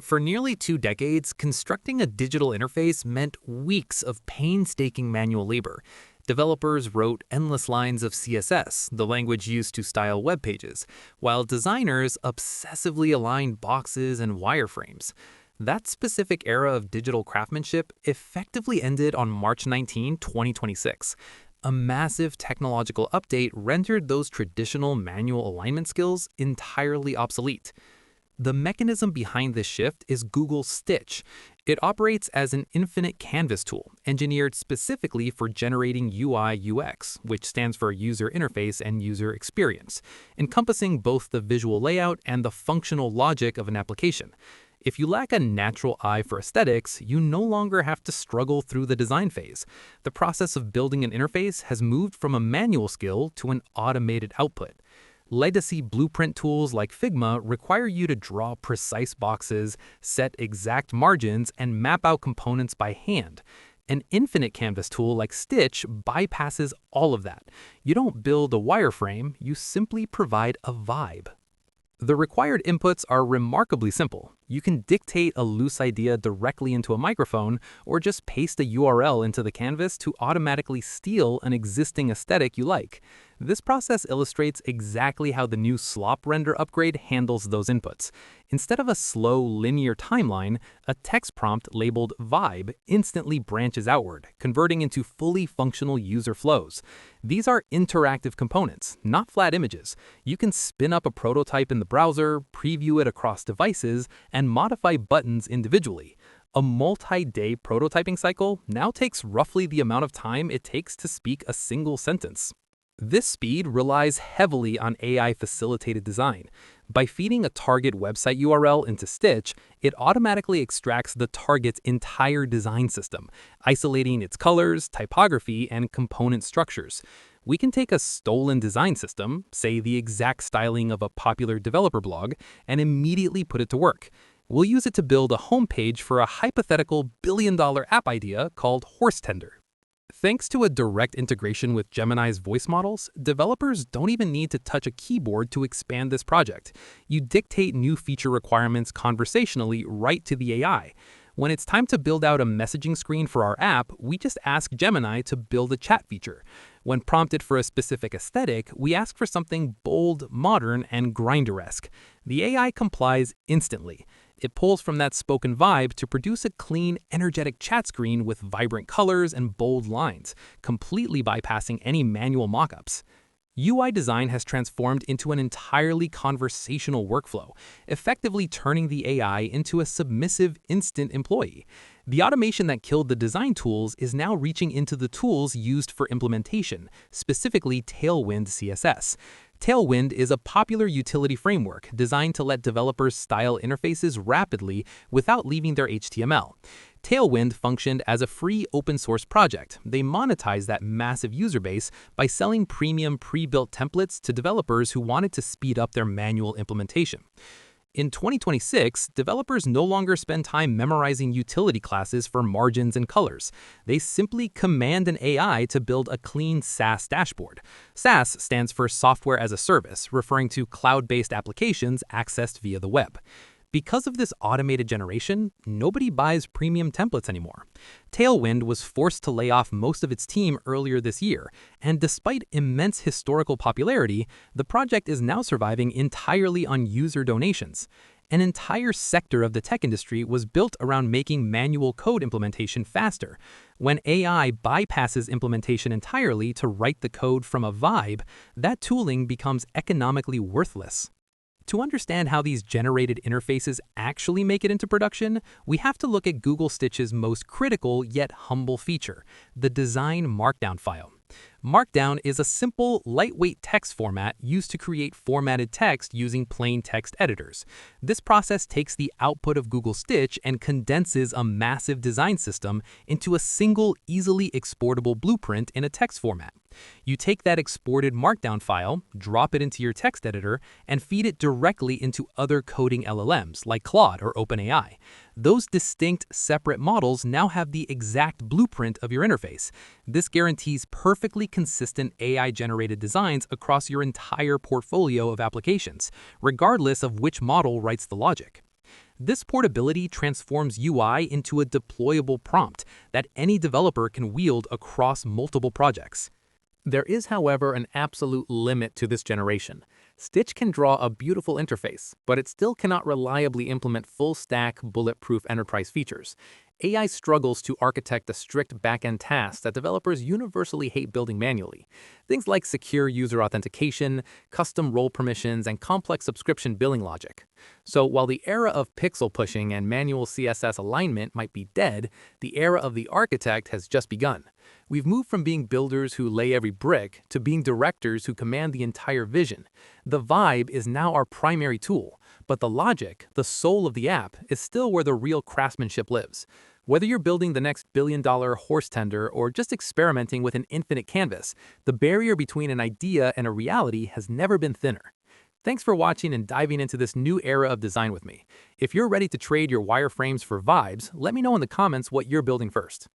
For nearly 2 decades, constructing a digital interface meant weeks of painstaking manual labor. Developers wrote endless lines of CSS, the language used to style web pages, while designers obsessively aligned boxes and wireframes. That specific era of digital craftsmanship effectively ended on March 19, 2026. A massive technological update rendered those traditional manual alignment skills entirely obsolete. The mechanism behind this shift is Google Stitch. It operates as an infinite canvas tool, engineered specifically for generating UI/UX, which stands for user interface and user experience, encompassing both the visual layout and the functional logic of an application. If you lack a natural eye for aesthetics, you no longer have to struggle through the design phase. The process of building an interface has moved from a manual skill to an automated output. Legacy blueprint tools like Figma require you to draw precise boxes, set exact margins, and map out components by hand. An infinite canvas tool like Stitch bypasses all of that. You don't build a wireframe, you simply provide a vibe. The required inputs are remarkably simple. You can dictate a loose idea directly into a microphone, or just paste a URL into the canvas to automatically steal an existing aesthetic you like. This process illustrates exactly how the new slop render upgrade handles those inputs. Instead of a slow, linear timeline, a text prompt labeled vibe instantly branches outward, converting into fully functional user flows. These are interactive components, not flat images. You can spin up a prototype in the browser, preview it across devices, and modify buttons individually. A multi-day prototyping cycle now takes roughly the amount of time it takes to speak a single sentence. This speed relies heavily on AI-facilitated design. By feeding a target website URL into Stitch, it automatically extracts the target's entire design system, isolating its colors, typography, and component structures. We can take a stolen design system, say the exact styling of a popular developer blog, and immediately put it to work. We'll use it to build a homepage for a hypothetical billion-dollar app idea called Horse Tender. Thanks to a direct integration with Gemini's voice models, developers don't even need to touch a keyboard to expand this project. You dictate new feature requirements conversationally right to the AI. When it's time to build out a messaging screen for our app, we just ask Gemini to build a chat feature. When prompted for a specific aesthetic, we ask for something bold, modern, and Grindr-esque. The AI complies instantly. It pulls from that spoken vibe to produce a clean, energetic chat screen with vibrant colors and bold lines, completely bypassing any manual mockups. UI design has transformed into an entirely conversational workflow, effectively turning the AI into a submissive, instant employee. The automation that killed the design tools is now reaching into the tools used for implementation, specifically Tailwind CSS. Tailwind is a popular utility framework designed to let developers style interfaces rapidly without leaving their HTML. Tailwind functioned as a free open-source project. They monetized that massive user base by selling premium pre-built templates to developers who wanted to speed up their manual implementation. In 2026, developers no longer spend time memorizing utility classes for margins and colors. They simply command an AI to build a clean SaaS dashboard. SaaS stands for Software as a Service, referring to cloud-based applications accessed via the web. Because of this automated generation, nobody buys premium templates anymore. Tailwind was forced to lay off most of its team earlier this year, and despite immense historical popularity, the project is now surviving entirely on user donations. An entire sector of the tech industry was built around making manual code implementation faster. When AI bypasses implementation entirely to write the code from a vibe, that tooling becomes economically worthless. To understand how these generated interfaces actually make it into production, we have to look at Google Stitch's most critical yet humble feature, the design markdown file. Markdown is a simple, lightweight text format used to create formatted text using plain text editors. This process takes the output of Google Stitch and condenses a massive design system into a single, easily exportable blueprint in a text format. You take that exported markdown file, drop it into your text editor, and feed it directly into other coding LLMs like Claude or OpenAI. Those distinct, separate models now have the exact blueprint of your interface. This guarantees perfectly consistent AI-generated designs across your entire portfolio of applications, regardless of which model writes the logic. This portability transforms UI into a deployable prompt that any developer can wield across multiple projects. There is, however, an absolute limit to this generation. Stitch can draw a beautiful interface, but it still cannot reliably implement full-stack, bulletproof enterprise features. AI struggles to architect the strict back-end tasks that developers universally hate building manually. Things like secure user authentication, custom role permissions, and complex subscription billing logic. So while the era of pixel pushing and manual CSS alignment might be dead, the era of the architect has just begun. We've moved from being builders who lay every brick to being directors who command the entire vision. The vibe is now our primary tool, but the logic, the soul of the app, is still where the real craftsmanship lives. Whether you're building the next billion-dollar horse tender or just experimenting with an infinite canvas, the barrier between an idea and a reality has never been thinner. Thanks for watching and diving into this new era of design with me. If you're ready to trade your wireframes for vibes, let me know in the comments what you're building first.